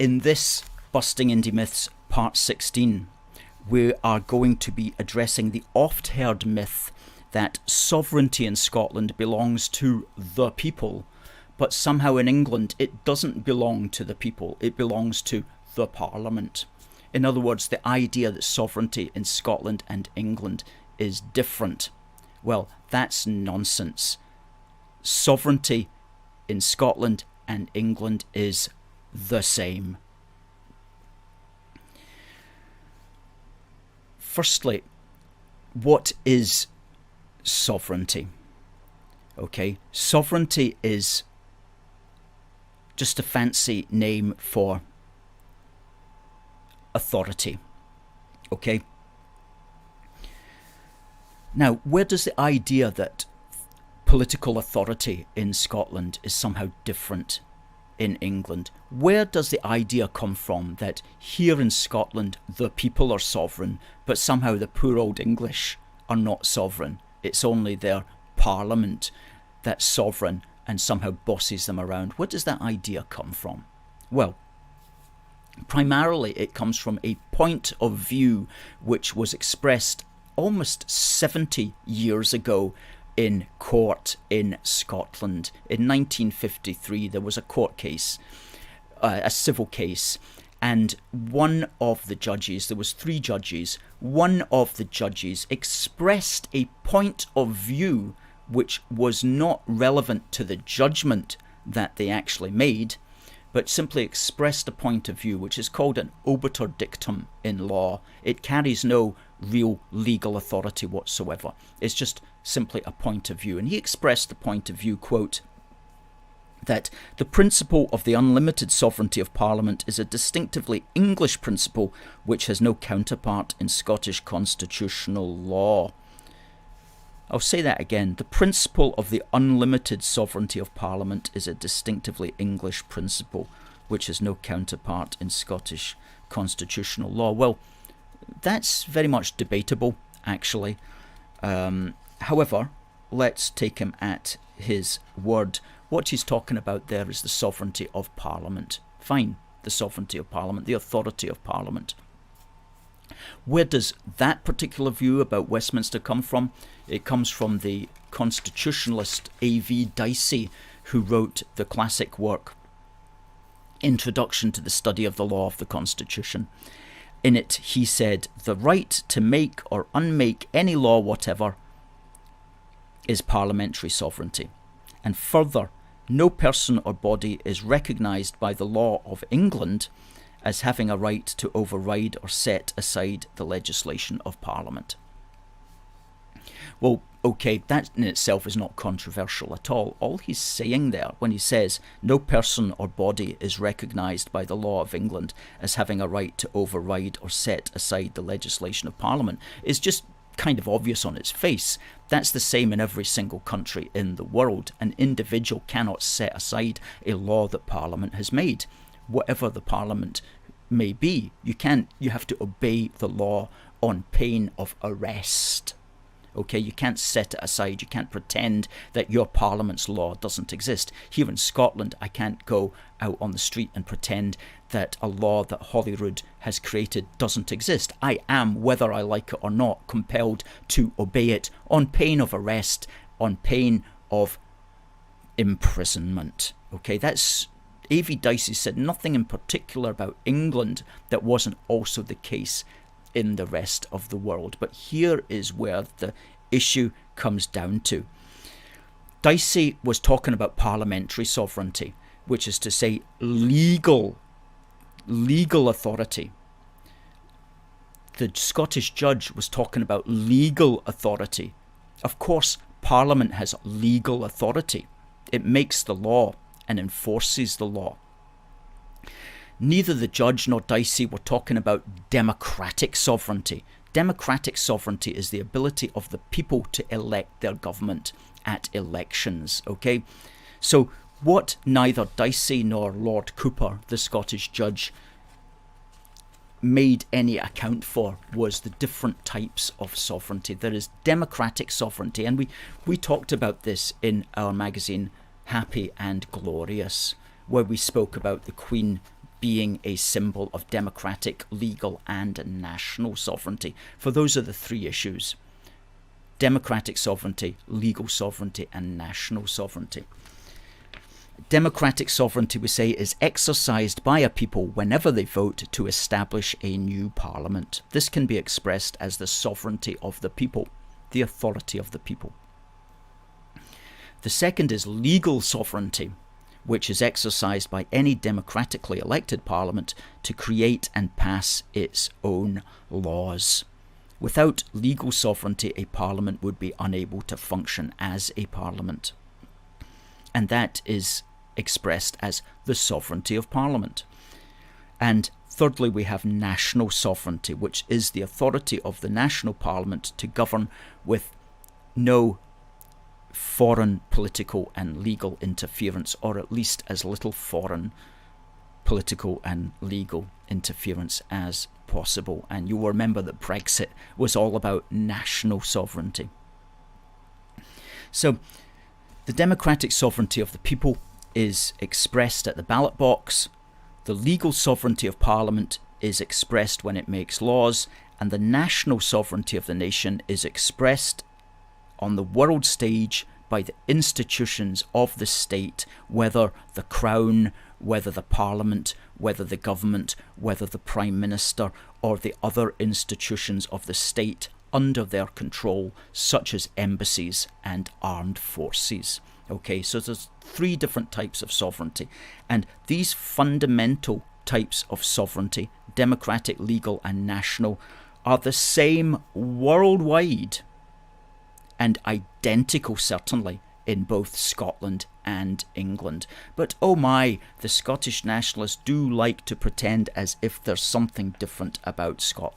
In this Busting Indy Myths Part 16, we are going to be addressing the oft-heard myth that sovereignty in Scotland belongs to the people, but somehow in England it doesn't belong to the people, it belongs to the Parliament. In other words, the idea that sovereignty in Scotland and England is different. Well, that's nonsense. Sovereignty in Scotland and England is the same. Firstly, what is sovereignty? Okay, sovereignty is just a fancy name for authority. Okay. Now, where does the idea that political authority in Scotland is somehow different in England, where does the idea come from that here in Scotland the people are sovereign, but somehow the poor old English are not sovereign? It's only their Parliament that's sovereign and somehow bosses them around. Where does that idea come from? Well, primarily it comes from a point of view which was expressed almost 70 years ago in court in Scotland. In 1953 there was a court case, a civil case, and one of the judges, there was 3 judges, one of the judges expressed a point of view which was not relevant to the judgment that they actually made, but simply expressed a point of view which is called an obiter dictum in law. It carries no real legal authority whatsoever. It's just simply a point of view. And he expressed the point of view, quote, that the principle of the unlimited sovereignty of Parliament is a distinctively English principle which has no counterpart in Scottish constitutional law. I'll say that again. The principle of the unlimited sovereignty of Parliament is a distinctively English principle which has no counterpart in Scottish constitutional law. Well, that's very much debatable, actually. However, let's take him at his word. What he's talking about there is the sovereignty of Parliament. Fine, the sovereignty of Parliament, the authority of Parliament. Where does that particular view about Westminster come from? It comes from the constitutionalist A.V. Dicey, who wrote the classic work Introduction to the Study of the Law of the Constitution. In it, he said, the right to make or unmake any law whatever is parliamentary sovereignty. And further, no person or body is recognised by the law of England as having a right to override or set aside the legislation of Parliament. Well, okay, that in itself is not controversial at all. All he's saying there, when he says no person or body is recognised by the law of England as having a right to override or set aside the legislation of Parliament, is just kind of obvious on its face. That's the same in every single country in the world. An individual cannot set aside a law that Parliament has made. Whatever the Parliament may be, you have to obey the law on pain of arrest. Okay, you can't set it aside. You can't pretend that your Parliament's law doesn't exist. Here in Scotland, I can't go out on the street and pretend that a law that Holyrood has created doesn't exist. I am, whether I like it or not, compelled to obey it on pain of arrest, on pain of imprisonment. Okay, that's A.V. Dicey said nothing in particular about England that wasn't also the case in the rest of the world. But here is where the issue comes down to. Dicey was talking about parliamentary sovereignty, which is to say legal authority. The Scottish judge was talking about legal authority. Of course, Parliament has legal authority. It makes the law and enforces the law. Neither the judge nor Dicey were talking about democratic sovereignty. Democratic sovereignty is the ability of the people to elect their government at elections, okay? So what neither Dicey nor Lord Cooper, the Scottish judge, made any account for was the different types of sovereignty. There is democratic sovereignty, and we talked about this in our magazine Happy and Glorious, where we spoke about the Queen being a symbol of democratic, legal, and national sovereignty. For those are the three issues: democratic sovereignty, legal sovereignty, and national sovereignty. Democratic sovereignty, we say, is exercised by a people whenever they vote to establish a new parliament. This can be expressed as the sovereignty of the people, the authority of the people. The second is legal sovereignty, which is exercised by any democratically elected parliament to create and pass its own laws. Without legal sovereignty, a parliament would be unable to function as a parliament. And that is expressed as the sovereignty of parliament. And thirdly, we have national sovereignty, which is the authority of the national parliament to govern with no foreign political and legal interference, or at least as little foreign political and legal interference as possible. And you'll remember that Brexit was all about national sovereignty. So the democratic sovereignty of the people is expressed at the ballot box. The legal sovereignty of Parliament is expressed when it makes laws, and the national sovereignty of the nation is expressed on the world stage by the institutions of the state, whether the Crown, whether the Parliament, whether the government, whether the Prime Minister, or the other institutions of the state under their control, such as embassies and armed forces. Okay, so there's three different types of sovereignty, and these fundamental types of sovereignty, democratic, legal, and national, are the same worldwide and identical, certainly, in both Scotland and England. But oh my, the Scottish nationalists do like to pretend as if there's something different about Scotland.